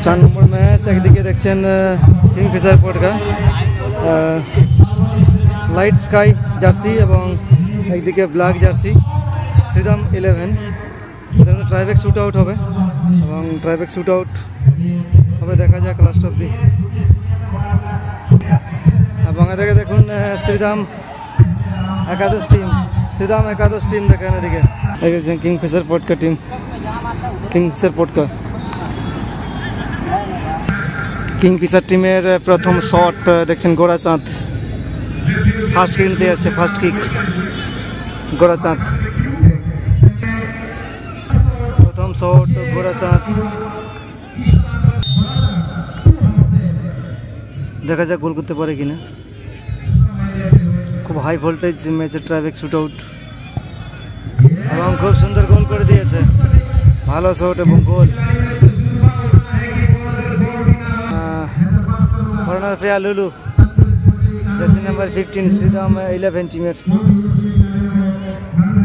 4 নম্বর match. একদিকে দেখছেন Kingfisher পটকা লাইট স্কাই জার্সি এবং একদিকে ব্ল্যাক জার্সি শ্রীরাম 11। এখানে ট্রাইব্যাক শুট আউট হবে এবং ট্রাইব্যাক শুট আউট হবে, দেখা যাক লাস্ট অব্দি। এবং এদিকে দেখুন শ্রীরাম একাদশ টিম দেখেন এদিকে দেখেছেন কিংফিশার পটকা টিম, কিংফিশার টিমের প্রথম শট দেখছেন গোড়াচাঁদ ফার্স্ট কিক নিতে যাচ্ছে, ফার্স্ট কিক গোড়াচাঁদ, প্রথম শট গোড়াচাঁদ। দেখা যাক গোল করতে পারে কিনা। খুব হাই ভোল্টেজ ম্যাচের ট্রাইব্যাক শুট আউট এবং খুব সুন্দর গোল করে দিয়েছে, ভালো শট এবং গোল। কর্নার প্লেয়ার লুলু, জার্সি নাম্বার 15 শ্রীরাম 11 টিমের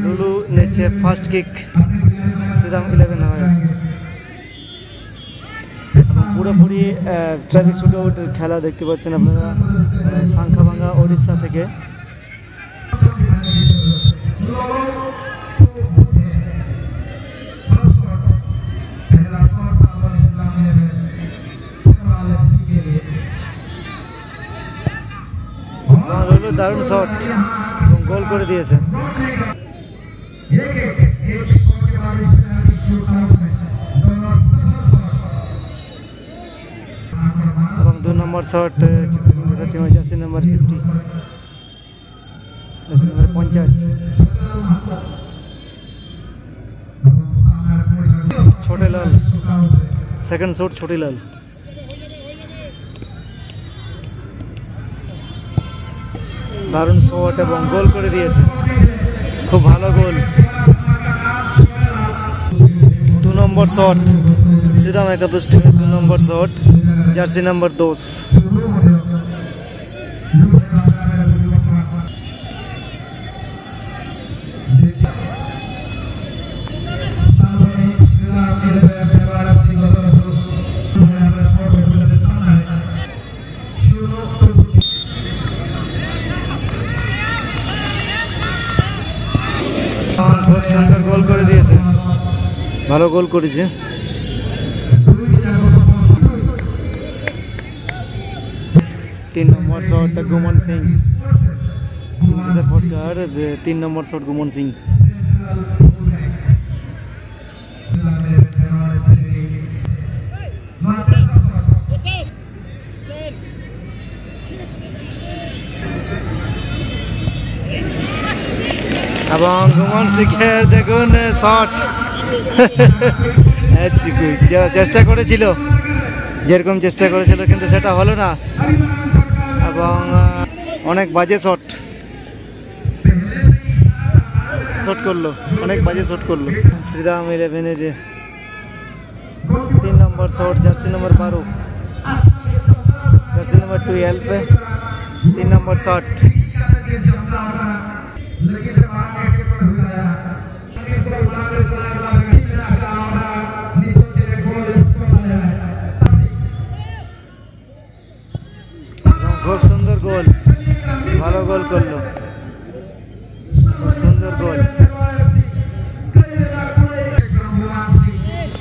লুলু নিচ্ছে ফার্স্ট কিক, শ্রীরাম 11 হয়। এবং পুরোপুরি ট্রাইব্যাক শুট আউট খেলা দেখতে পাচ্ছেন আপনারা সাংখাভাঙ্গা ওড়িশা থেকে। দারুণ শট এবং গোল করে দিয়েছে। এবং 2 number shot jersey number 50, jersey number 50 Chhotelal, second shot Chhotelal. দারুণ শট এবং গোল করে দিয়েছে, খুব ভালো গোল। 2 নম্বর শট শ্রীরাম একাদশ টিমের 2 নম্বর শট, জার্সি নাম্বার 2। খুব সুন্দর গোল করে দিয়েছে, ভালো গোল করেছে। 3 number shot গুমন Singh, Kingfisher পটকার 3 number shot গুমন Singh. এবং গুমন সিংয়ের দেখুন শট, চেষ্টা করেছিল, যেরকম চেষ্টা করেছিল কিন্তু সেটা হলো না এবং অনেক বাজে শট করলো, অনেক বাজে শট করলো। শ্রীরাম 11-এর 3 number shot, jersey number 12, jersey number 12 3 number shot. খুব সুন্দর গোল, ভালো গোল করলো, খুব সুন্দর goal.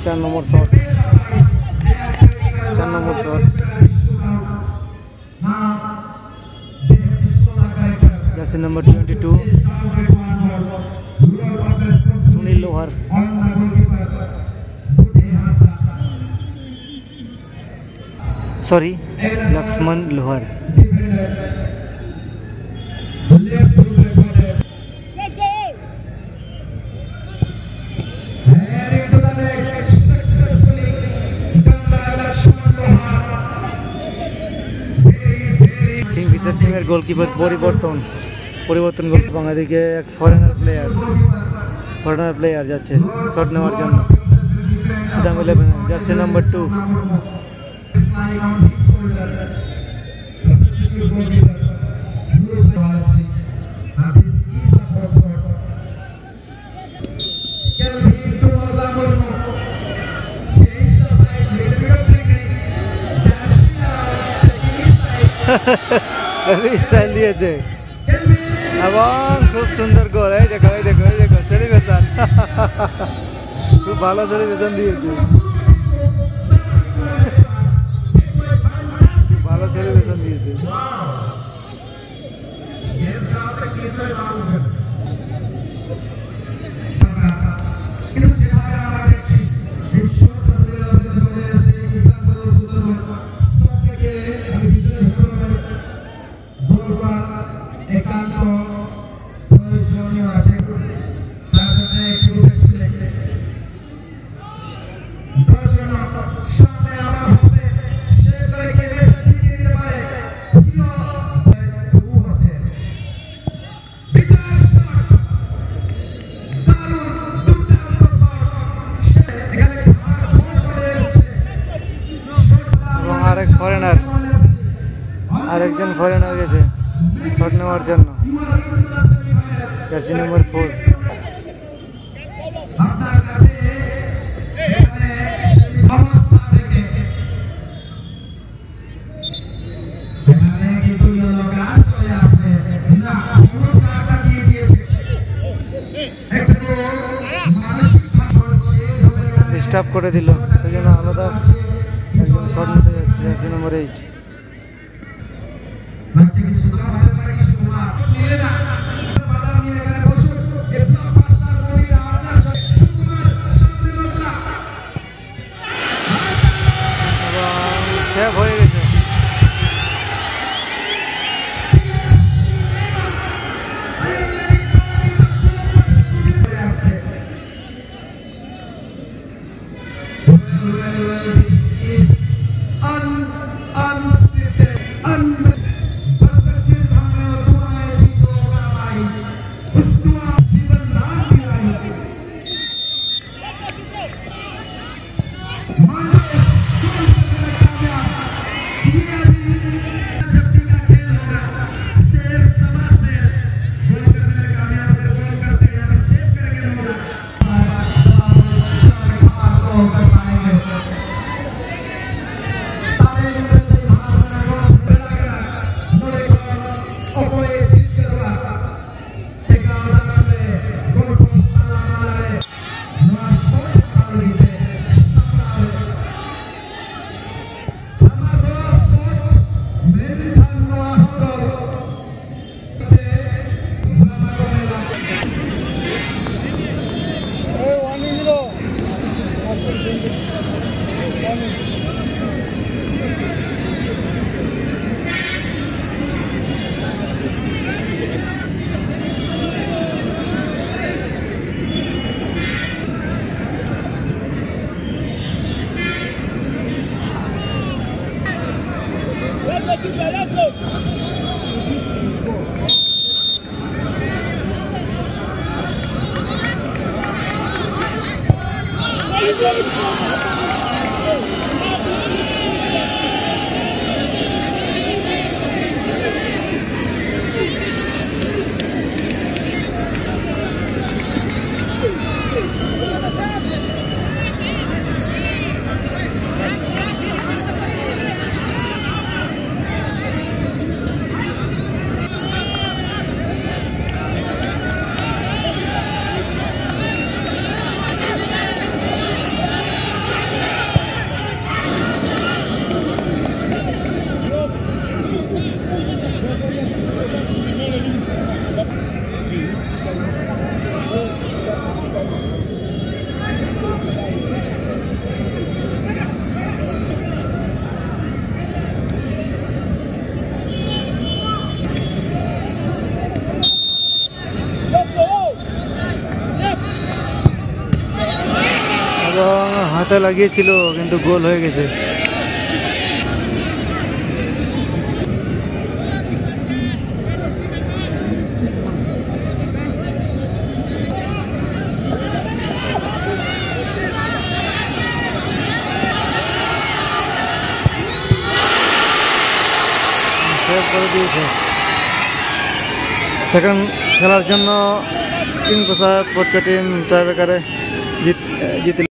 4 number shot, jersey number 22 Sunil Lohar. Laxman লোহার। কিংফিশার টিমের গোলকিপার পরিবর্তন গোলকিপার বাংলাদেশে এক ফরেনার প্লেয়ার যাচ্ছে শট নেওয়ার জন্য। Shriram 11 jersey number 2। স্টাইল দিয়েছে এবং খুব সুন্দর গোল। এই দেখো এই দেখো এই দেখো সেলিব্রেশন, খুব ভালো সেলিব্রেশন দিয়েছে, ভালো সেলিব্রেশন দিয়েছে। আরেকজন ফরেনার গেছে শট নেওয়ার জন্য, জার্সি নম্বর 4। ডিস্টার্ব করে দিল, সেই জন্য আলাদা একজন শট নিতে যাচ্ছে, জার্সি নম্বর 8। সেভ হয়ে গেছে। হাতে লাগিয়েছিল কিন্তু গোল হয়ে গেছে। সেভ করে দিয়েছে। সেকেন্ড খেলার জন্য কিং প্রসাদ পটকা টিম টাইব্রেকারে জিতে